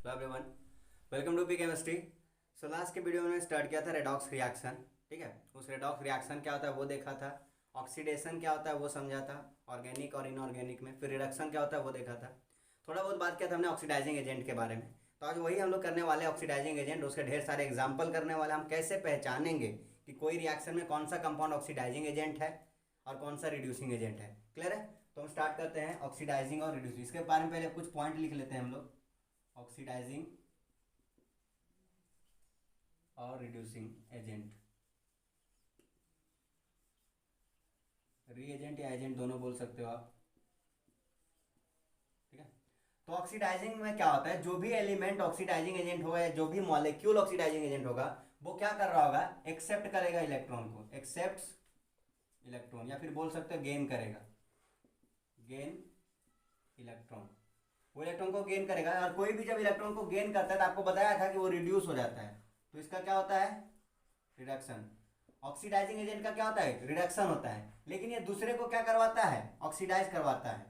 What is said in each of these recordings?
Hello everyone, welcome to P chemistry. So last के video में start किया था रेडॉक्स रिएक्शन। ठीक है, उस रेडॉक्स रिएक्शन क्या होता है वो देखा था, ऑक्सीडेशन क्या होता है वो समझा था, ऑर्गेनिक और इनऑर्गेनिक में, फिर रिडक्शन क्या होता है वो देखा था। थोड़ा बहुत बात किया था हमने ऑक्सीडाइजिंग एजेंट के बारे में। तो आज वही हम लोग करने वाले हैं, ऑक्सीडाइजिंग एजेंट। उसके ढेर सारे एग्जाम्पल करने वाले, हम कैसे पहचानेंगे कि कोई रिएक्शन में कौन सा कंपाउंड ऑक्सीडाइजिंग एजेंट है और कौन सा रिड्यूसिंग एजेंट है। क्लियर है? तो हम स्टार्ट करते हैं ऑक्सीडाइजिंग और रिड्यूसिंग। इसके बारे में पहले कुछ पॉइंट लिख लेते हैं हम लोग। ऑक्सीडाइजिंग और रिड्यूसिंग एजेंट, रीएजेंट या एजेंट दोनों बोल सकते हो आप। ठीक है, तो ऑक्सीडाइजिंग में क्या होता है, जो भी एलिमेंट ऑक्सीडाइजिंग एजेंट होगा या जो भी मॉलिक्यूल ऑक्सीडाइजिंग एजेंट होगा वो क्या कर रहा होगा, एक्सेप्ट करेगा इलेक्ट्रॉन को, एक्सेप्ट इलेक्ट्रॉन, या फिर बोल सकते हो गेन करेगा, गेन इलेक्ट्रॉन। वो इलेक्ट्रॉन को गेन करेगा, और कोई भी जब इलेक्ट्रॉन को गेन करता है तो आपको बताया था कि वो रिड्यूस हो जाता है, तो इसका क्या होता है, रिडक्शन। ऑक्सीडाइजिंग एजेंट का क्या होता है, रिडक्शन होता है। लेकिन ये दूसरे को क्या करवाता है, ऑक्सीडाइज करवाता है,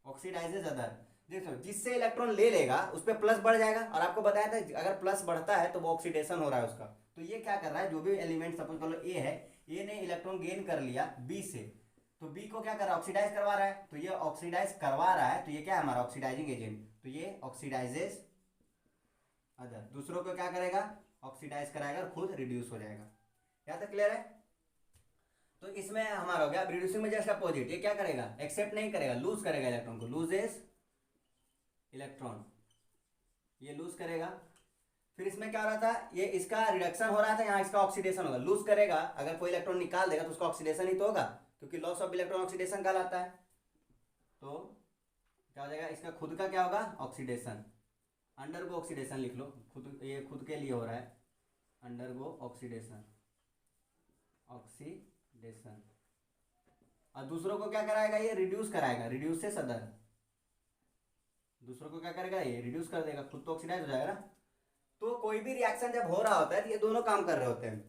ऑक्सीडाइजेज अदर। देखो, जिससे इलेक्ट्रॉन ले लेगा उस पर प्लस बढ़ जाएगा, और आपको बताया था अगर प्लस बढ़ता है तो वो ऑक्सीडेशन हो रहा है उसका। तो ये क्या कर रहा है, जो भी एलिमेंट सपोज कर लो ए है, ए ने इलेक्ट्रॉन गेन कर लिया बी से, तो बी को क्या कर रहा है, ऑक्सीडाइज करवा रहा है। तो ये ऑक्सीडाइज करवा रहा है, तो ये क्या है हमारा ऑक्सीडाइजिंग एजेंट। तो ये ऑक्सीडाइजेज अदर, दूसरों को क्या करेगा, ऑक्सीडाइज कराएगा और खुद रिड्यूस हो जाएगा। यहाँ तक क्लियर है? तो इसमें हमारा हो गया रिड्यूसिंग में जस्ट अपोजिट। ये क्या करेगा, एक्सेप्ट नहीं करेगा, लूज करेगा इलेक्ट्रॉन को, लूजेस इलेक्ट्रॉन, ये लूज करेगा। फिर इसमें क्या हो रहा था, ये इसका रिडक्शन हो रहा था, यहाँ इसका ऑक्सीडेशन होगा। लूज करेगा, अगर कोई इलेक्ट्रॉन निकाल देगा तो उसका ऑक्सीडेशन ही तो होगा, क्योंकि लॉस ऑफ इलेक्ट्रॉन ऑक्सीडेशन कहलाता है। तो क्या हो जाएगा, इसका खुद का क्या होगा, ऑक्सीडेशन। अंडरगो ऑक्सीडेशन लिख लो, खुद, ये खुद के लिए हो रहा है, अंडरगो ऑक्सीडेशन, ऑक्सीडेशन। और दूसरों को क्या कराएगा, ये रिड्यूस कराएगा, रिड्यूस से सदर, दूसरों को क्या करेगा, ये रिड्यूस कर देगा, खुद तो ऑक्सीडाइज हो जाएगा ना। तो कोई भी रिएक्शन जब हो रहा होता है तो ये दोनों काम कर रहे होते हैं।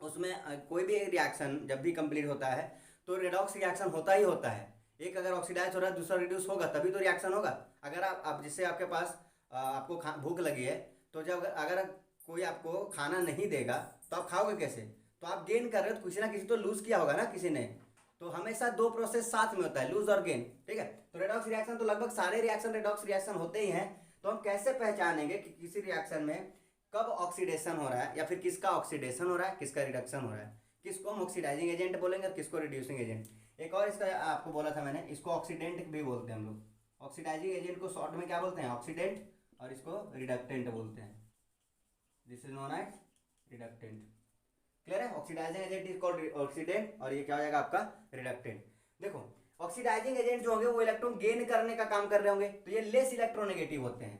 उसमें कोई भी रिएक्शन जब भी कंप्लीट होता है तो रेडॉक्स रिएक्शन होता ही होता है। एक अगर ऑक्सीडाइज हो रहा है दूसरा रिड्यूस होगा तभी तो रिएक्शन होगा। अगर आप जिससे आपके पास आपको भूख लगी है, तो जब अगर कोई आपको खाना नहीं देगा तो आप खाओगे कैसे, तो आप गेन कर रहे हो तो किसी ना किसी तो लूज किया होगा ना किसी ने। तो हमेशा दो प्रोसेस साथ में होता है, लूज और गेन। ठीक है, तो रेडॉक्स रिएक्शन तो लगभग सारे रिएक्शन रेडॉक्स रिएक्शन होते ही हैं। तो हम कैसे पहचानेंगे कि किसी रिएक्शन में कब ऑक्सीडेशन हो रहा है, या फिर किसका ऑक्सीडेशन हो रहा है, किसका रिडक्शन हो रहा है, किसको हम ऑक्सीडाइजिंग एजेंट बोलेंगे और किसको रिड्यूसिंग एजेंट। एक और इसका आपको बोला था मैंने, इसको ऑक्सीडेंट भी बोलते हैं हम लोग। ऑक्सीडाइजिंग एजेंट को शॉर्ट में क्या बोलते हैं, ऑक्सीडेंट, और इसको रिडक्टेंट बोलते हैं। This is known as reductant. Clear है? Oxidising agent is called oxidant, और ये क्या हो जाएगा आपका, रिडक्टेंट। देखो, ऑक्सीडाइजिंग एजेंट जो होंगे वो इलेक्ट्रॉन गेन करने का काम कर रहे होंगे, तो ये लेस इलेक्ट्रोनेगेटिव होते हैं।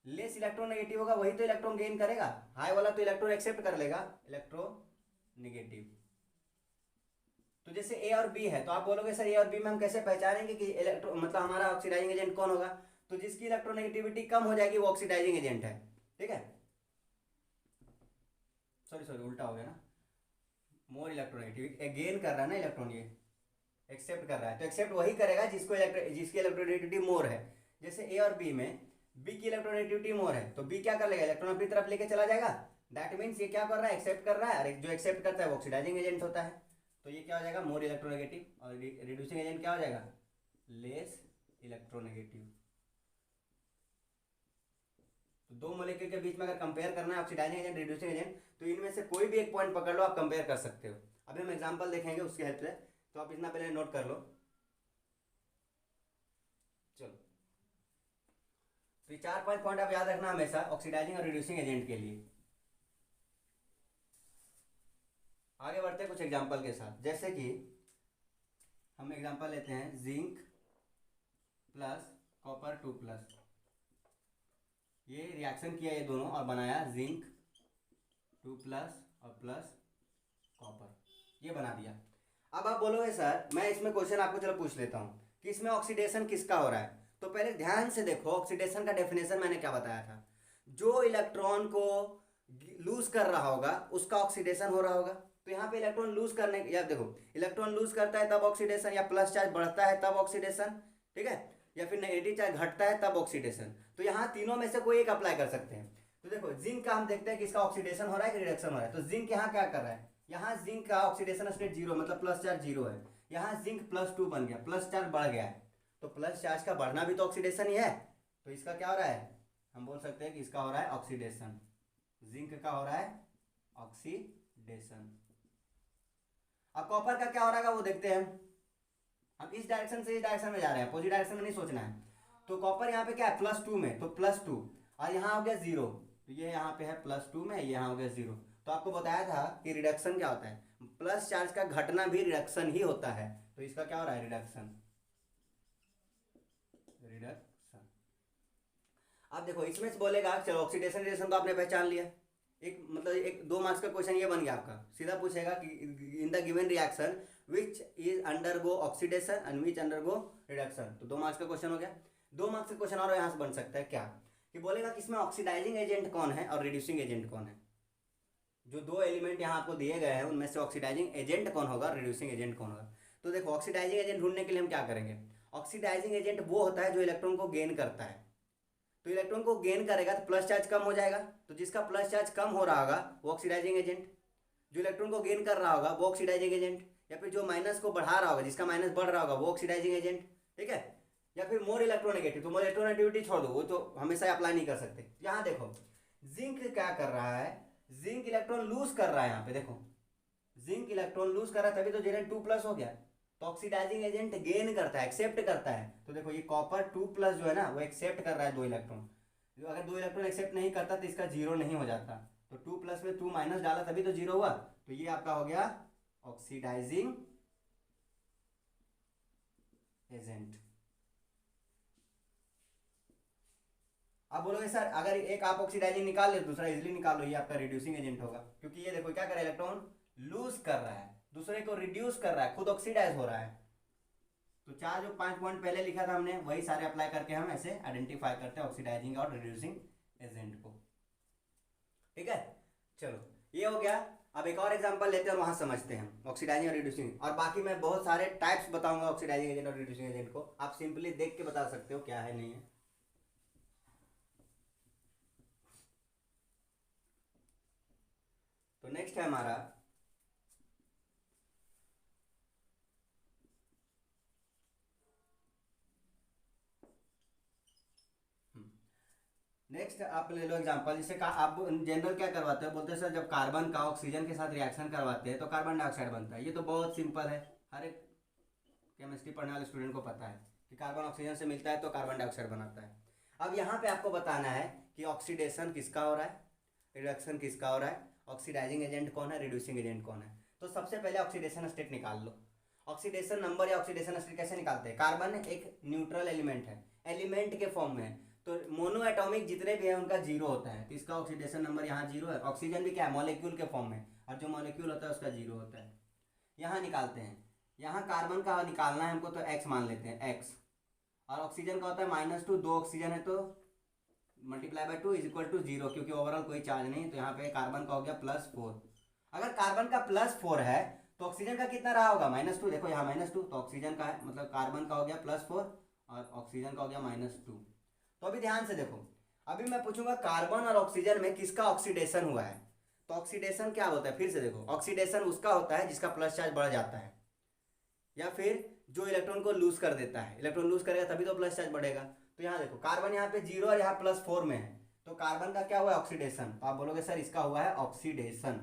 लेस इलेक्ट्रोनेगेटिव होगा वही तो इलेक्ट्रॉन गेन करेगा, हाई वाला तो इलेक्ट्रॉन एक्सेप्ट कर लेगा, इलेक्ट्रोनेगेटिव। तो जैसे ए और बी है, तो आप बोलोगे सर ए और बी में हम कैसे पहचानेंगे कि इलेक्ट्रो मतलब हमारा ऑक्सीडाइजिंग एजेंट कौन होगा। तो जिसकी इलेक्ट्रोनेगेटिविटी कम हो जाएगी वो ऑक्सीडाइजिंग एजेंट है। ठीक है, सॉरी सॉरी उल्टा हो गया ना, मोर इलेक्ट्रोनेगेटिव, गेन कर रहा है ना इलेक्ट्रॉन, ये एक्सेप्ट कर रहा है, तो एक्सेप्ट वही करेगा जिसकी इलेक्ट्रोनेगेटिविटी मोर है। जैसे ए और बी में बी की इलेक्ट्रोनेगेटिविटी मोर है, तो बी क्या कर लेगा, इलेक्ट्रॉन अपनी तरफ लेके चला जाएगा। दैट मीन्स ये क्या कर रहा है, एक्सेप्ट कर रहा है, और जो एक्सेप्ट करता है वो ऑक्सीडाइजिंग एजेंट होता है। तो ये क्या हो जाएगा, मोर इलेक्ट्रोनेगेटिव, और रिड्यूसिंग एजेंट क्या हो जाएगा, लेस इलेक्ट्रोनेगेटिव। तो दो मोलेक्यूल के बीच में अगर कंपेयर करना है ऑक्सीडाइजिंग एजेंट रिड्यूसिंग एजेंट, तो इनमें से कोई भी एक पॉइंट पकड़ लो, आप कंपेयर कर सकते हो। अभी हम एग्जांपल देखेंगे उसकी हेल्प से, तो आप इतना पहले नोट कर लो। चलो, तो ये चार पांच पॉइंट आप याद रखना हमेशा ऑक्सीडाइजिंग और रिड्यूसिंग एजेंट के लिए। आगे बढ़ते हैं कुछ एग्जांपल के साथ, जैसे कि हम एग्जांपल लेते हैं जिंक प्लस कॉपर 2+। ये रिएक्शन किया ये दोनों और बनाया जिंक 2+ और प्लस कॉपर, ये बना दिया। अब आप बोलोगे सर मैं इसमें क्वेश्चन आपको चलो पूछ लेता हूँ कि इसमें ऑक्सीडेशन किसका हो रहा है। तो पहले ध्यान से देखो, ऑक्सीडेशन का डेफिनेशन मैंने क्या बताया था, जो इलेक्ट्रॉन को लूज कर रहा होगा उसका ऑक्सीडेशन हो रहा होगा। तो यहाँ पे इलेक्ट्रॉन लूज करने, या देखो इलेक्ट्रॉन लूज करता है तब ऑक्सीडेशन, या प्लस चार्ज बढ़ता है तब ऑक्सीडेशन। ठीक है, या फिर नेगेटिव चार्ज घटता है तब ऑक्सीडेशन। तो यहाँ तीनों में से कोई एक अप्लाई कर सकते हैं। तो देखो जिंक का हम देखते हैं कि इसका ऑक्सीडेशन हो रहा है कि रिडक्शन हो रहा है। तो जिंक यहाँ क्या कर रहा है, यहाँ जिंक का ऑक्सीडेशन स्टेट जीरो मतलब प्लस चार्ज जीरो है, यहाँ जिंक +2 बन गया, प्लस चार्ज बढ़ गया है। तो प्लस चार्ज का बढ़ना भी तो ऑक्सीडेशन ही है। तो इसका क्या हो रहा है, हम बोल सकते हैं कि इसका हो रहा है ऑक्सीडेशन, जिंक का हो रहा है ऑक्सीडेशन। अब कॉपर का क्या हो रहा है वो देखते हैं। हम इस डायरेक्शन से इस डायरेक्शन में जा रहे हैं, अपोजिट डायरेक्शन में नहीं सोचना है। तो कॉपर यहाँ पे क्या है +2 में, तो +2 और यहाँ हो गया 0, तो ये यहाँ पे है +2 में, यहाँ हो गया 0। तो आपको बताया था कि रिडक्शन क्या होता है, प्लस चार्ज का घटना भी रिडक्शन ही होता है। तो इसका क्या हो रहा है रिडक्शन, रिडक्शन। अब देखो इसमें से बोलेगा चलो ऑक्सीडेशन रिडक्शन तो आपने पहचान लिया, एक मतलब एक 2 मार्क्स का क्वेश्चन ये बन गया आपका। सीधा पूछेगा कि in the given reaction which is undergo oxidation and which undergo reduction. तो 2 मार्क्स का क्वेश्चन हो गया। 2 मार्क्स का क्वेश्चन और यहाँ से बन सकता है क्या, कि बोलेगा कि इसमें ऑक्सीडाइजिंग एजेंट कौन है और रिड्यूसिंग एजेंट कौन है। जो 2 एलिमेंट यहाँ आपको दिए गए हैं उनमें से ऑक्सीडाइजिंग एजेंट कौन होगा, रिड्यूसिंग एजेंट कौन होगा। तो देखो ऑक्सीडाइजिंग एजेंट ढूंढने के लिए हम क्या करेंगे, ऑक्सीडाइजिंग एजेंट वो होता है जो इलेक्ट्रॉन को गेन करता है। तो इलेक्ट्रॉन को गेन करेगा तो प्लस चार्ज कम हो जाएगा, तो जिसका प्लस चार्ज कम हो रहा होगा वो ऑक्सीडाइजिंग एजेंट। जो इलेक्ट्रॉन को गेन कर रहा होगा वो ऑक्सीडाइजिंग एजेंट, या फिर जो माइनस को बढ़ा रहा होगा जिसका माइनस बढ़ रहा होगा वो ऑक्सीडाइजिंग एजेंट, ठीक है। या फिर मोर इलेक्ट्रोनेगेटिव, तो मोर इलेक्ट्रोनेगेटिविटी छोड़ दो, वो तो हमेशा अप्लाई नहीं कर सकते। यहाँ देखो जिंक क्या कर रहा है, जिंक इलेक्ट्रॉन लूज कर रहा है। यहाँ पे देखो जिंक इलेक्ट्रॉन लूज कर रहा है, तभी तो Zn2+ हो गया। तो ऑक्सीडाइजिंग एजेंट गेन करता है, एक्सेप्ट करता है। तो देखो ये कॉपर 2+ जो है ना वो एक्सेप्ट कर रहा है 2 इलेक्ट्रॉन। जो अगर 2 इलेक्ट्रॉन एक्सेप्ट नहीं करता तो इसका 0 नहीं हो जाता। तो 2+ में 2 माइनस डाला तभी तो 0 हुआ। तो ये आपका हो गया ऑक्सीडाइजिंग एजेंट। अब बोलोगे सर अगर एक आप ऑक्सीडाइजिंग निकाल ले दूसरा इजिली निकाल लो, ये आपका रिड्यूसिंग एजेंट होगा। क्योंकि ये देखो क्या कर रहा है, इलेक्ट्रॉन लूज कर रहा है, दूसरे को रिड्यूस कर रहा है, खुद ऑक्सीडाइज हो रहा है। तो 4 जो 5 पॉइंट पहले लिखा था हमने वही सारे अप्लाई करके हम ऐसे आइडेंटिफाई करते हैं ऑक्सीडाइजिंग और रिड्यूसिंग एजेंट को, ठीक है। चलो ये हो गया। अब एक और एग्जांपल लेते हैं और वहां समझते हैं ऑक्सीडाइजिंग और रिड्यूसिंग। और बाकी मैं बहुत सारे टाइप्स बताऊंगा ऑक्सीडाइजिंग एजेंट और रिड्यूसिंग एजेंट को, आप सिंपली देख के बता सकते हो क्या है नहीं है। तो नेक्स्ट है हमारा नेक्स्ट आप ले लो एग्जांपल। जैसे आप जनरल क्या करवाते हो, बोलते हैं सर जब कार्बन का ऑक्सीजन के साथ रिएक्शन करवाते हैं तो कार्बन डाइऑक्साइड बनता है। ये तो बहुत सिंपल है, हर एक केमिस्ट्री पढ़ने वाले स्टूडेंट को पता है कि कार्बन ऑक्सीजन से मिलता है तो कार्बन डाइऑक्साइड बनाता है। अब यहाँ पे आपको बताना है कि ऑक्सीडेशन किसका हो रहा है, रिडक्शन किसका हो रहा है, ऑक्सीडाइजिंग एजेंट कौन है, रिड्यूसिंग एजेंट कौन है। तो सबसे पहले ऑक्सीडेशन स्टेट निकाल लो। ऑक्सीडेशन नंबर या ऑक्सीडेशन स्टेट कैसे निकालते हैं, कार्बन एक न्यूट्रल एलिमेंट है, एलिमेंट के फॉर्म में है, तो मोनो एटॉमिक जितने भी है उनका 0 होता है, तो इसका ऑक्सीडेशन नंबर यहाँ 0 है। ऑक्सीजन भी क्या है, मॉलिक्यूल के फॉर्म में, और जो मॉलिक्यूल होता है उसका 0 होता है। यहाँ निकालते हैं, यहाँ कार्बन का निकालना है हमको तो x मान लेते हैं x, और ऑक्सीजन का होता है -2, 2 ऑक्सीजन है तो ×2 = 0, क्योंकि ओवरऑल कोई चार्ज नहीं, तो यहाँ पे कार्बन का हो गया +4। अगर कार्बन का +4 है तो ऑक्सीजन का कितना रहा होगा, -2। देखो यहाँ -2 तो ऑक्सीजन का है, मतलब कार्बन का हो गया +4 और ऑक्सीजन का हो गया -2। तो अभी ध्यान से देखो, अभी मैं पूछूंगा कार्बन और ऑक्सीजन में किसका ऑक्सीडेशन हुआ है। तो ऑक्सीडेशन क्या होता है, फिर से देखो ऑक्सीडेशन उसका होता है जिसका प्लस चार्ज बढ़ जाता है, या फिर जो इलेक्ट्रॉन को लूज कर देता है। इलेक्ट्रॉन लूज करेगा तभी तो प्लस चार्ज बढ़ेगा। तो यहाँ देखो कार्बन यहाँ पे 0 और यहाँ +4 में है, तो कार्बन का क्या हुआ है, ऑक्सीडेशन। तो आप बोलोगे सर इसका हुआ है ऑक्सीडेशन,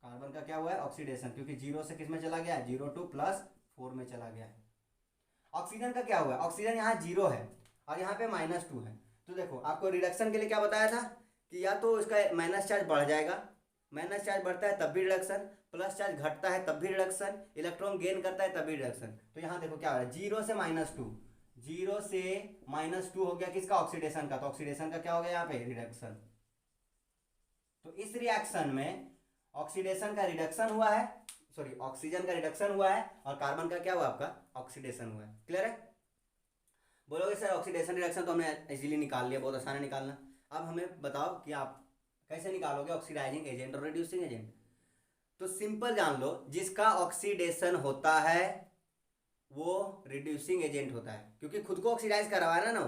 कार्बन का क्या हुआ है, ऑक्सीडेशन, क्योंकि 0 से किस में चला गया, 0 to +4 में चला गया है। ऑक्सीजन का क्या हुआ है, ऑक्सीजन यहाँ 0 है और यहाँ पे -2 है। तो देखो आपको रिडक्शन के लिए क्या बताया था कि या तो उसका माइनस चार्ज बढ़ जाएगा, माइनस चार्ज बढ़ता है तब भी रिडक्शन, प्लस चार्ज घटता है तब भी रिडक्शन, इलेक्ट्रॉन गेन करता है तब भी रिडक्शन। तो यहाँ देखो क्या हो रहा है, 0 से -2, 0 से -2 हो गया किसका, ऑक्सीडेशन का। तो ऑक्सीडेशन का क्या हो गया यहाँ पे, रिडक्शन। तो इस रिएक्शन में ऑक्सीडेशन का रिडक्शन हुआ है, सॉरी ऑक्सीजन का रिडक्शन हुआ है और कार्बन का क्या हुआ आपका, ऑक्सीडेशन हुआ है। क्लियर है। बोलोगे सर ऑक्सीडेशन रिडक्शन तो हमने इजीली निकाल लिया, बहुत आसान है निकालना। अब हमें बताओ कि आप कैसे निकालोगे ऑक्सीडाइजिंग एजेंट और रिड्यूसिंग एजेंट। तो सिंपल जान लो, जिसका ऑक्सीडेशन होता है वो रिड्यूसिंग एजेंट होता है, क्योंकि खुद को ऑक्सीडाइज करवाना ना,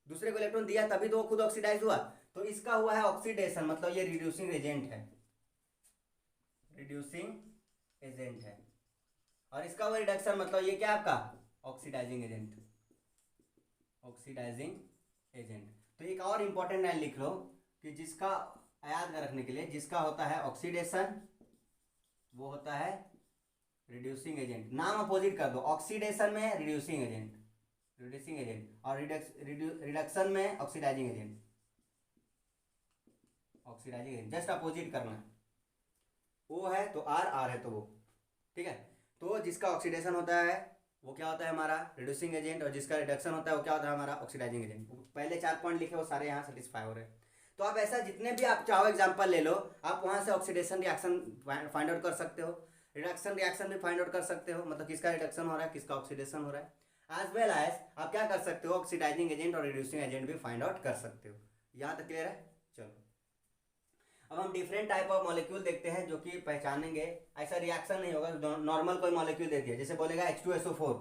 दूसरे को इलेक्ट्रॉन दिया तभी तो वो खुद ऑक्सीडाइज हुआ। तो इसका हुआ है ऑक्सीडेशन, मतलब ये रिड्यूसिंग एजेंट है, रिड्यूसिंग एजेंट है। और इसका हुआ रिडक्शन, मतलब ये क्या आपका ऑक्सीडाइजिंग एजेंट, ऑक्सीडाइजिंग एजेंट। तो एक और इंपॉर्टेंट लाइन लिख लो कि जिसका, याद रखने के लिए, जिसका होता है ऑक्सीडेशन वो होता है रिड्यूसिंग एजेंट। नाम अपोजिट कर दो, ऑक्सीडेशन में रिड्यूसिंग एजेंट, रिड्यूसिंग एजेंट, और रिडक्शन में oxidizing agent, oxidizing agent, just opposite करना है। ओ है तो आर, आर है तो वो, ठीक है। तो जिसका ऑक्सीडेशन होता है वो क्या होता है हमारा रिड्यूसिंग एजेंट, और जिसका रिडक्शन होता है वो क्या होता है हमारा ऑक्सीडाइजिंग एजेंट। पहले 4 पॉइंट लिखे वो सारे यहाँ सेटिस्फाई हो रहे हैं। तो आप ऐसा जितने भी आप चाहो एग्जांपल ले लो, आप वहाँ से ऑक्सीडेशन रिएक्शन फाइंड आउट कर सकते हो, रिडक्शन रिएक्शन भी फाइंड आउट कर सकते हो, मतलब किसका रिडक्शन हो रहा है किसका ऑक्सीडेशन हो रहा है। एज वेल एज आप क्या कर सकते हो, ऑक्सीडाइजिंग एजेंट और रिड्यूसिंग एजेंट भी फाइंड आउट कर सकते हो। यहाँ तक क्लियर है। चलो अब हम डिफरेंट टाइप ऑफ मॉलिक्यूल देखते हैं जो कि पहचानेंगे। ऐसा रिएक्शन नहीं होगा, नॉर्मल कोई मॉलिक्यूल दे दिया, जैसे बोलेगा H2SO4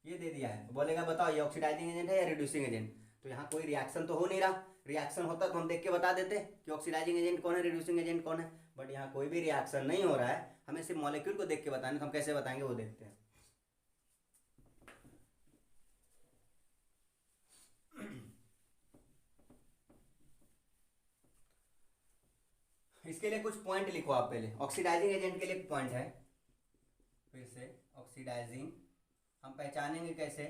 ये दे दिया है, बोलेगा बताओ ये ऑक्सीडाइजिंग एजेंट है या रिड्यूसिंग एजेंट। तो यहाँ कोई रिएक्शन तो हो नहीं रहा, रिएक्शन होता तो हम देख के बता देते कि ऑक्सीडाइजिंग एजेंट कौन है रिड्यूसिंग एजेंट कौन है। बट यहाँ कोई भी रिएक्शन नहीं हो रहा है, हमें सिर्फ मॉलिक्यूल को देख के बताना, तो हम कैसे बताएंगे वो देखते हैं। इसके लिए कुछ पॉइंट लिखो आप पहले। ऑक्सीडाइजिंग एजेंट के लिए पॉइंट है, फिर से ऑक्सीडाइजिंग हम पहचानेंगे कैसे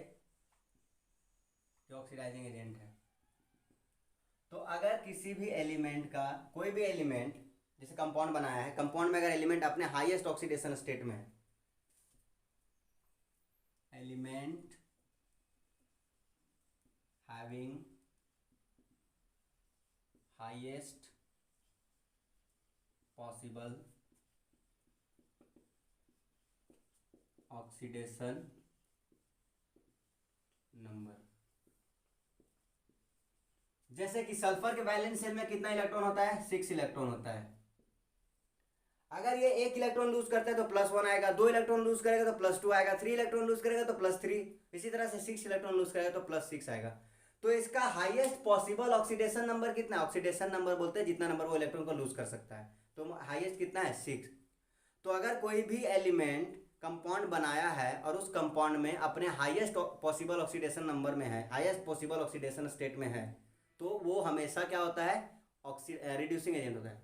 जो ऑक्सीडाइजिंग एजेंट है। तो अगर किसी भी एलिमेंट का, कोई भी एलिमेंट जैसे कंपाउंड बनाया है, कंपाउंड में अगर एलिमेंट अपने हाईएस्ट ऑक्सीडेशन स्टेट में है, element having highest possible oxidation number, जैसे कि सल्फर के वैलेंस शेल में कितना इलेक्ट्रॉन होता है 6 इलेक्ट्रॉन होता है। अगर ये 1 इलेक्ट्रॉन लूज करता है तो +1 आएगा, 2 इलेक्ट्रॉन लूज करेगा तो +2 आएगा, 3 इलेक्ट्रॉन लूज करेगा तो +3, इसी तरह से 6 इलेक्ट्रॉन लूज करेगा तो +6 आएगा। तो इसका हाईएस्ट पॉसिबल ऑक्सीडेशन नंबर कितना, ऑक्सीडेशन नंबर बोलते हैं जितना नंबर वो इलेक्ट्रॉन को लूज कर सकता है, तो हाईएस्ट कितना है 6। तो अगर कोई भी एलिमेंट कंपाउंड बनाया है और उस कंपाउंड में अपने हाईएस्ट पॉसिबल ऑक्सीडेशन नंबर में है, हाईएस्ट पॉसिबल ऑक्सीडेशन स्टेट में है, तो वो हमेशा क्या होता है रिड्यूसिंग एजेंट होता है,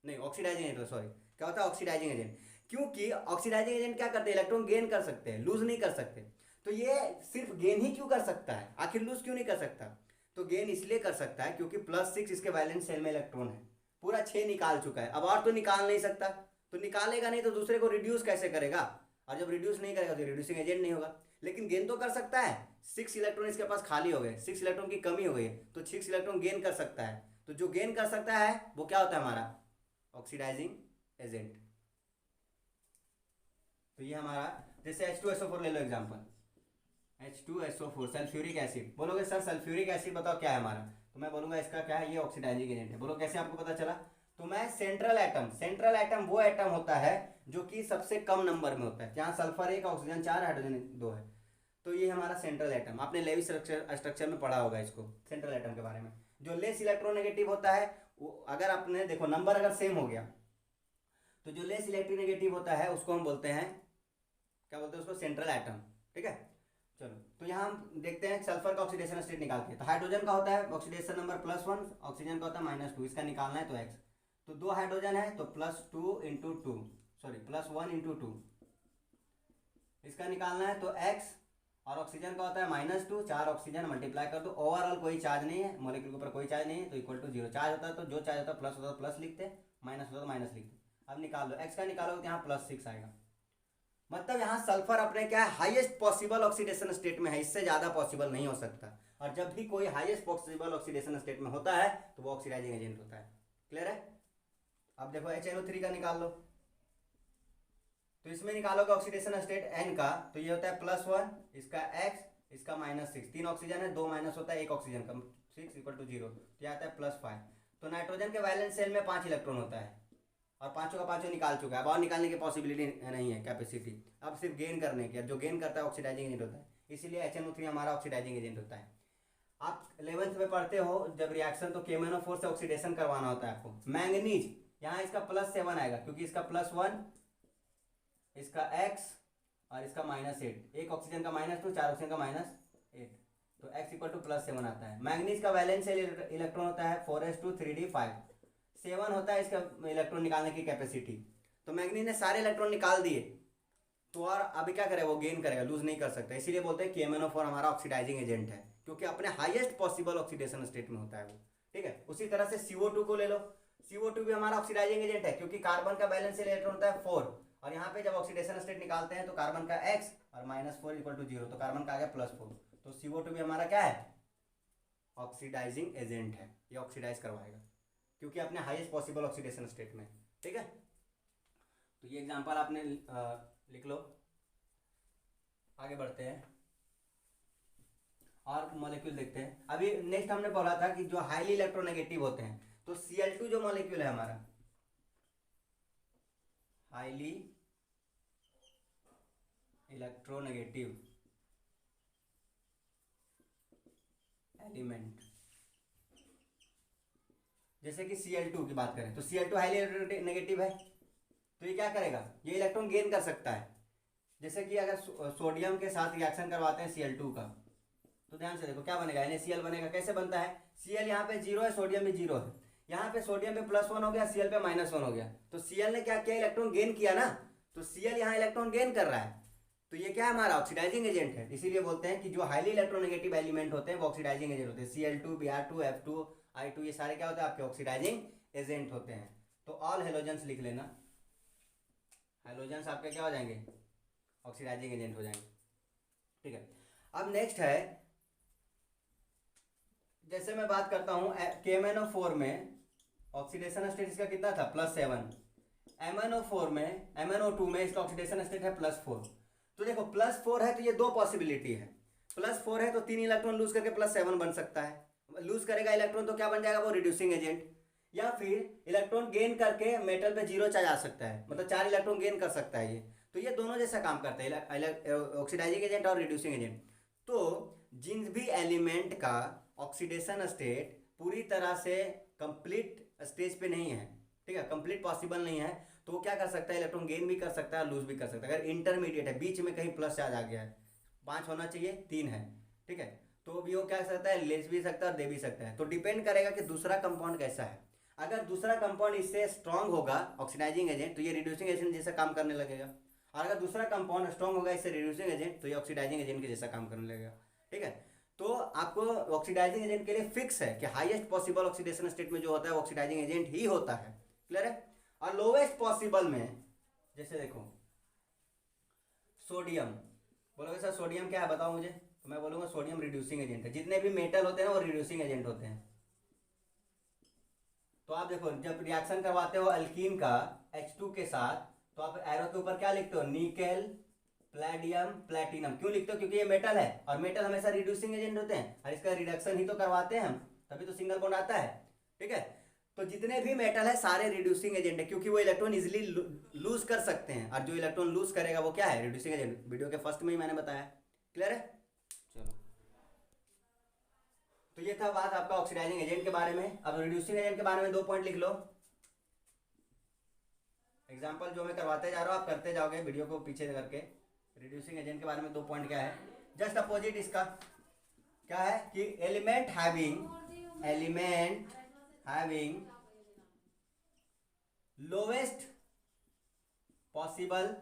नहीं ऑक्सीडाइजिंग एजेंट, सॉरी क्या होता है ऑक्सीडाइजिंग एजेंट। क्योंकि ऑक्सीडाइजिंग एजेंट क्या करते हैं, इलेक्ट्रॉन गेन कर सकते हैं, लूज नहीं कर सकते। तो ये सिर्फ गेन ही क्यों कर सकता है, आखिर लूज क्यों नहीं कर सकता। तो गेन इसलिए कर सकता है क्योंकि +6 इसके वैलेंस शेल में इलेक्ट्रॉन है, पूरा 6 निकाल चुका है, अब और तो निकाल नहीं सकता, तो निकालेगा नहीं तो दूसरे को रिड्यूस कैसे करेगा, और जब रिड्यूस नहीं करेगा तो रिड्यूसिंग एजेंट नहीं होगा। लेकिन गेन तो कर सकता है, 6 इलेक्ट्रॉन इसके पास खाली हो गए, 6 इलेक्ट्रॉन की कमी हो गई, तो 6 इलेक्ट्रॉन गेन कर सकता है। तो जो गेन कर सकता है वो क्या होता है हमारा ऑक्सीडाइजिंग एजेंट। तो ये हमारा, जैसे H2SO4 ले लो एग्जांपल, H2SO4 सल्फ्यूरिक एसिड, बोलोगे सर सल्फ्यूरिक एसिड बताओ क्या है हमारा, तो मैं बोलूंगा इसका क्या है, ये ऑक्सीडाइजिंग एजेंट है। बोलो कैसे आपको पता चला, तो मैं सेंट्रल एटम वो एटम होता है जो कि सबसे कम नंबर में होता है, जहाँ सल्फर 1, ऑक्सीजन 4, हाइड्रोजन 2 है। तो ये हमारा सेंट्रल एटम, आपने लेविस स्ट्रक्चर में पढ़ा होगा इसको, सेंट्रल एटम के बारे में। जो लेस इलेक्ट्रोनेगेटिव होता है वो, अगर आपने देखो नंबर अगर सेम हो गया, तो जो लेस इलेक्ट्रोनेगेटिव होता है उसको हम बोलते हैं, क्या बोलते हैं उसको, सेंट्रल एटम, ठीक है। चलो तो यहाँ हम देखते हैं सल्फर का ऑक्सीडेशन स्टेट निकालते हैं। तो हाइड्रोजन का होता है ऑक्सीडेशन नंबर +1, ऑक्सीजन का होता है -2, इसका निकालना है तो x। तो 2 हाइड्रोजन है तो +2 × 2, सॉरी +1 × 2, इसका निकालना है तो x। और ऑक्सीजन का होता है -2, 4 ऑक्सीजन मल्टीप्लाई कर दो, ओवरऑल कोई चार्ज नहीं है, मॉलिक्यूल के ऊपर कोई चार्ज नहीं है, तो =0। चार्ज होता है तो जो चार्ज होता है प्लस होता है प्लस लिखते, माइनस होता है तो माइनस लिखते। अब निकाल लो, x का निकालोगे तो यहाँ +6 आएगा। मतलब यहाँ सल्फर अपने क्या है हाईएस्ट पॉसिबल ऑक्सीडेशन स्टेट में है, इससे ज़्यादा पॉसिबल नहीं हो सकता। और जब भी कोई हाईएस्ट पॉसिबल ऑक्सीडेशन स्टेट में होता है तो वो ऑक्सीडाइजिंग एजेंट होता है। क्लियर है। अब देखो HNO3 का निकाल लो, तो इसमें निकालोगे ऑक्सीडेशन स्टेट N का, तो ये होता है +1, इसका x, इसका -6, 3 ऑक्सीजन है, 2 माइनस होता है 1 ऑक्सीजन का, 6 = 0, तो यह आता है +5। तो नाइट्रोजन के वैलेंस शेल में 5 इलेक्ट्रॉन होता है और पांचों का पांचों निकाल चुका है, अब और निकालने की पॉसिबिलिटी नहीं है कैपेसिटी, अब सिर्फ गेन करने की। जो गेन करता है ऑक्सीडाइजिंग एजेंट होता है, इसीलिए HNO3 हमारा ऑक्सीडाइजिंग एजेंट होता है। आप 11th में पढ़ते हो जब रिएक्शन, तो KMnO4 से ऑक्सीडेशन करवाना होता है आपको। मैंगनीज, यहाँ इसका +7 आएगा क्योंकि इसका +1, इसका X और इसका -8, एक ऑक्सीजन का -2, 4 ऑक्सीजन का -8, तो X = +7 आता है। मैंगनीज का वैलेंस इलेक्ट्रॉन होता है 4s2 3d5, 7 होता है इसका इलेक्ट्रॉन निकालने की कैपेसिटी। तो मैंगनीज ने सारे इलेक्ट्रॉन निकाल दिए, तो और अभी क्या करेगा, वो गेन करेगा, लूज नहीं कर सकता। इसीलिए बोलते हैं KMnO4 हमारा ऑक्सीडाइजिंग एजेंट है, क्योंकि अपने हाईएस्ट पॉसिबल ऑक्सीडेशन स्टेट में होता है वो। ठीक है, उसी तरह से CO2 को ले लो, CO2 भी हमारा ऑक्सीडाइजिंग एजेंट है, क्योंकि कार्बन का बैलेंस इलेक्ट्रॉन होता है 4, और यहाँ पे जब ऑक्सीडेशन स्टेट निकालते हैं तो कार्बन का X और -4 = 0, तो कार्बन का आ गया +4, तो CO2 भी हमारा क्या है, ऑक्सीडाइजिंग एजेंट है, ये ऑक्सीडाइज करवाएगा क्योंकि अपने हाईएस्ट पॉसिबल ऑक्सीडेशन स्टेट में। ठीक है, तो ये एग्जांपल आपने लिख लो। आगे बढ़ते हैं और मॉलिक्यूल देखते हैं। अभी नेक्स्ट हमने बोला था कि जो हाईली इलेक्ट्रोनेगेटिव होते हैं, तो Cl2 जो मॉलिक्यूल है हमारा, हाईली इलेक्ट्रोनेगेटिव एलिमेंट, जैसे कि Cl2 की बात करें, तो Cl2 हाईली नेगेटिव है, तो ये क्या करेगा, ये इलेक्ट्रॉन गेन कर सकता है। जैसे कि अगर सोडियम के साथ रिएक्शन करवाते हैं Cl2 का, तो ध्यान से देखो क्या बनेगा, NaCl बनेगा। कैसे बनता है, Cl यहाँ पे 0 है, सोडियम भी 0 है, यहाँ पे सोडियम पे +1 हो गया, Cl पे -1 हो गया, तो Cl ने क्या किया, इलेक्ट्रॉन गेन किया ना, तो Cl यहाँ इलेक्ट्रॉन गेन कर रहा है, तो ये क्या है, हमारा ऑक्सीडाइजिंग एजेंट है। इसीलिए बोलते हैं कि जो हाईली इलेक्ट्रोनेगेटिव एलिमेंट होते हैं वो ऑक्सीडाइजिंग एजेंट होते हैं। Cl2, Br2, F2, I2, ये सारे क्या होते हैं, आपके ऑक्सीडाइजिंग एजेंट होते हैं। तो ऑल हेलोजेंस लिख लेना, हेलोजेंस आपके क्या हो जाएंगे, ऑक्सीडाइजिंग एजेंट हो जाएंगे। ठीक है, अब नेक्स्ट है, जैसे मैं बात करता हूं KMnO4 में ऑक्सीडेशन स्टेट इसका कितना था, +7, MnO4 में, MnO2 में इसका ऑक्सीडेशन स्टेट है +4। तो देखो +4 है तो ये दो पॉसिबिलिटी है, +4 है तो 3 इलेक्ट्रॉन लूज करके +7 बन सकता है, लूज करेगा इलेक्ट्रॉन तो क्या बन जाएगा, वो रिड्यूसिंग एजेंट, या फिर इलेक्ट्रॉन गेन करके मेटल पे 0 आ सकता है, मतलब 4 इलेक्ट्रॉन गेन कर सकता है ये। तो ये दोनों जैसा काम करता है, ऑक्सीडाइजिंग एजेंट और रिड्यूसिंग एजेंट। तो जिन भी एलिमेंट का ऑक्सीडेशन स्टेट पूरी तरह से कंप्लीट स्टेज पे नहीं है, ठीक है, कंप्लीट पॉसिबल नहीं है, तो वो क्या कर सकता है, इलेक्ट्रॉन गेन भी कर सकता है, लूज भी कर सकता है। अगर इंटरमीडिएट है, बीच में कहीं प्लस चार्ज आ गया है, 5 होना चाहिए, 3 है, ठीक है, तो भी वो क्या कर सकता है, ले भी सकता है और दे भी सकता है। तो डिपेंड करेगा कि दूसरा कंपाउंड कैसा है। अगर दूसरा कंपाउंड इससे स्ट्रांग होगा ऑक्सीडाइजिंग एजेंट, तो ये रिड्यूसिंग एजेंट जैसा काम करने लगेगा, और अगर दूसरा कंपाउंड स्ट्रांग होगा इससे रिड्यूसिंग एजेंट, तो ये ऑक्सीडाइजिंग एजेंट के जैसा काम करने लगेगा। ठीक है, तो आपको ऑक्सीडाइजिंग एजेंट के लिए फिक्स है कि हाईएस्ट पॉसिबल ऑक्सीडेशन स्टेट में जो होता है वो ऑक्सीडाइजिंग एजेंट ही होता है। क्लियर है। और लोवेस्ट पॉसिबल में, जैसे देखो सोडियम, बोलोगे सर सोडियम क्या है बताओ मुझे, तो मैं बोलूंगा सोडियम रिड्यूसिंग एजेंट है। जितने भी मेटल होते हैं ना वो रिड्यूसिंग एजेंट होते हैं। तो आप देखो जब रिएक्शन करवाते हो अल्कीन का H2 के साथ, तो आप एरो के ऊपर क्या लिखते हो, निकेल प्लेडियम प्लेटिनम। क्यों लिखते हो, क्योंकि ये मेटल है और मेटल हमेशा रिड्यूसिंग एजेंट होते हैं, और इसका रिडक्शन ही तो करवाते हैं हम, तभी तो सिंगल बॉन्ड आता है। ठीक है, तो जितने भी मेटल है सारे रिड्यूसिंग एजेंट है, क्योंकि वो इलेक्ट्रॉन इजिली लूज कर सकते हैं, और जो इलेक्ट्रॉन लूज करेगा वो क्या है, रिड्यूसिंग एजेंट। वीडियो के फर्स्ट में ही मैंने बताया। क्लियर है। चलो, तो ये था बात आपका ऑक्सीडाइजिंग एजेंट के बारे में। अब रिड्यूसिंग एजेंट के बारे में 2 पॉइंट लिख लो। एग्जाम्पल जो मैं करवाते जा रहा हूँ आप करते जाओगे वीडियो को पीछे करके। रिड्यूसिंग एजेंट के बारे में 2 पॉइंट क्या है, जस्ट अपोजिट इसका क्या है कि element having lowest possible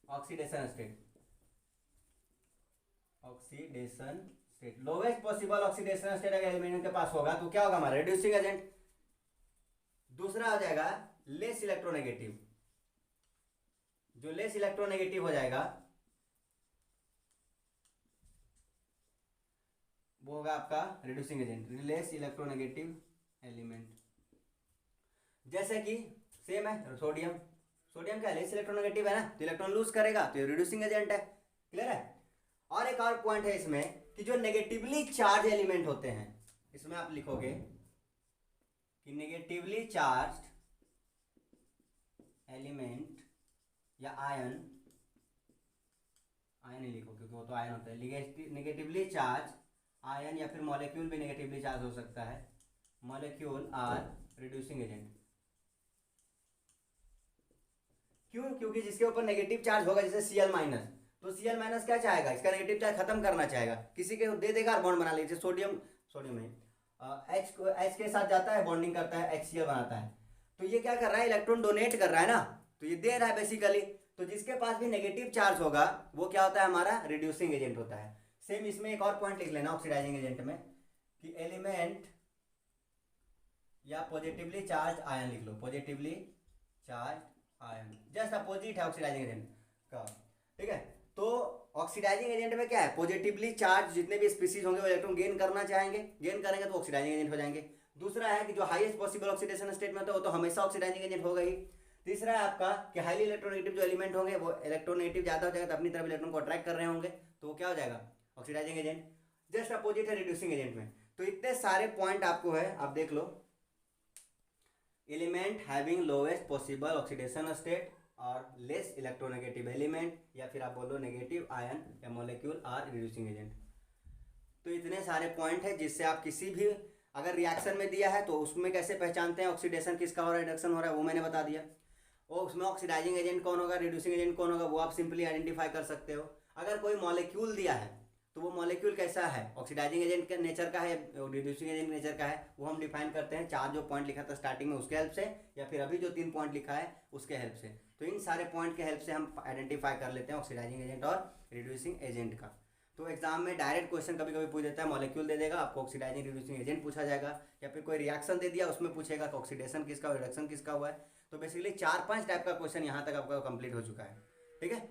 oxidation state, lowest possible oxidation state अगर एलिमेंट के पास होगा तो क्या होगा हमारा रिड्यूसिंग एजेंट। दूसरा हो जाएगा लेस इलेक्ट्रोनेगेटिव, जो लेस इलेक्ट्रोनेगेटिव हो जाएगा वो होगा आपका reducing agent, less electronegative element. जैसे कि सेम है सोडियम, सोडियम क्या लेस इलेक्ट्रोनेगेटिव है ना, तो इलेक्ट्रॉन लूज करेगा तो ये रिड्यूसिंग एजेंट है। क्लियर है। और एक और पॉइंट है इसमें कि जो नेगेटिवली चार्ज एलिमेंट होते हैं, इसमें आप लिखोगे कि नेगेटिवली चार्ज एलिमेंट या आयन ही लिखो क्योंकि वो तो आयन होता है, नेगेटिवली चार्ज आयन या फिर मॉलिक्यूल भी नेगेटिवली चार्ज हो सकता है, मॉलिक्यूल आर रिड्यूसिंग एजेंट। क्यों? क्योंकि जिसके ऊपर नेगेटिव चार्ज होगा जैसे Cl माइनस, तो Cl माइनस क्या चाहेगा, इसका नेगेटिव चार्ज खत्म करना चाहेगा, किसी के दे देगा और बॉन्ड बना लीजिए, सोडियम में H के साथ जाता है, बॉन्डिंग करता है, HCl बनाता है। तो ये क्या कर रहा है, इलेक्ट्रॉन डोनेट कर रहा है ना, तो ये दे रहा है बेसिकली। तो जिसके पास भी नेगेटिव चार्ज होगा वो क्या होता है, हमारा रिड्यूसिंग एजेंट होता है। सेम इसमें एक और पॉइंट लिख लेना ऑक्सीडाइजिंग एजेंट में कि एलिमेंट या पॉजिटिवली चार्ज आयन लिख लो, positively charge ion just opposite है ऑक्सीडाइजिंग एजेंट का, ठीक है। तो ऑक्सीडाइजिंग एजेंट में क्या है, पॉजिटिवली चार्ज जितने भी स्पीसीज होंगे वो इलेक्ट्रॉन गेन करना चाहेंगे, गेन करेंगे तो ऑक्सीडाइजिंग एजेंट हो जाएंगे। दूसरा है कि जो हाईएस्ट पॉसिबल ऑक्सीडेशन स्टेट में होता है वो तो हमेशा ऑक्सीडाइजिंग एजेंट होगा ही। तीसरा है आपका कि हाईली इलेक्ट्रोनेगेटिव जो एलिमेंट होंगे वो इलेक्ट्रोनेगेटिव ज्यादा हो जाएगा तो अपनी तरफ इलेक्ट्रॉन को अट्रैक्ट कर रहे होंगे, तो वो क्या हो जाएगा, ऑक्सीडाइजिंग एजेंट। जस्ट अपोजिट है रिड्यूसिंग एजेंट में। तो इतने सारे पॉइंट आपको है, आप देख लो, element having lowest possible oxidation state और लेस इलेक्ट्रोनेगेटिव एलिमेंट, या फिर आप बोलो नेगेटिव आयन या मॉलिक्यूल आर रिड्यूसिंग एजेंट। तो इतने सारे पॉइंट है जिससे आप किसी भी अगर रिएक्शन में दिया है तो उसमें कैसे पहचानते हैं ऑक्सीडेशन किसका हो रहा है, रिडक्शन हो रहा है, वो मैंने बता दिया। और उसमें ऑक्सीडाइजिंग एजेंट कौन होगा, रिड्यूसिंग एजेंट कौन होगा, वो आप सिंपली आइडेंटिफाई कर सकते हो। अगर कोई मॉलिक्यूल दिया है तो वो मॉलिक्यूल कैसा है, ऑक्सीडाइजिंग एजेंट के नेचर का है, रिड्यूसिंग एजेंट नेचर का है, वो हम डिफाइन करते हैं चार जो पॉइंट लिखा था स्टार्टिंग में उसके हेल्प से, या फिर अभी जो 3 पॉइंट लिखा है उसके हेल्प से। तो इन सारे पॉइंट के हेल्प से हम आइडेंटिफाई कर लेते हैं ऑक्सीडाइजिंग एजेंट और रिड्यूसिंग एजेंट का। तो एग्जाम में डायरेक्ट क्वेश्चन कभी कभी पूछ देता है, मॉलिक्यूल दे देगा आपको, ऑक्सीडाइजिंग रिड्यूसिंग एजेंट पूछा जाएगा, या फिर कोई रिएक्शन दे दिया उसमें पूछेगा कि ऑक्सीडेशन किसका, रिडक्शन किसका हुआ है। तो बेसिकली 4-5 टाइप का क्वेश्चन यहाँ तक आपका कंप्लीट हो चुका है, ठीक है।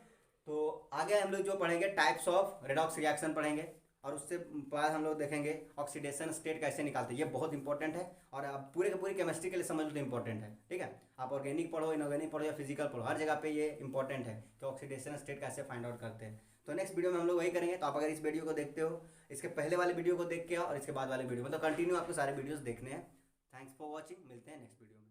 तो आगे हम लोग जो पढ़ेंगे टाइप्स ऑफ रेडॉक्स रिएक्शन पढ़ेंगे, और उससे बाद हम लोग देखेंगे ऑक्सीडेशन स्टेट कैसे निकालते हैं, ये बहुत इंपॉर्टेंट है और आप पूरे के पूरी केमिस्ट्री के लिए समझ लो तो इंपॉर्टेंट है, ठीक है। आप ऑर्गेनिक पढ़ो, इनऑर्गेनिक पढ़ो या फिजिकल पढ़ो, हर जगह पे ये इंपॉर्टेंट है कि ऑक्सीडेशन स्टेट कैसे फाइंड आउट करते हैं। तो नेक्स्ट वीडियो में हम लोग वही करेंगे। तो आप अगर इस वीडियो को देखते हो, इसके पहले वाले वीडियो को देख के और इसके बाद वाले वीडियो, मतलब कंटिन्यू आपको सारे वीडियोस देखने हैं। थैंक्स फॉर वॉचिंग, मिलते हैं नेक्स्ट वीडियो में।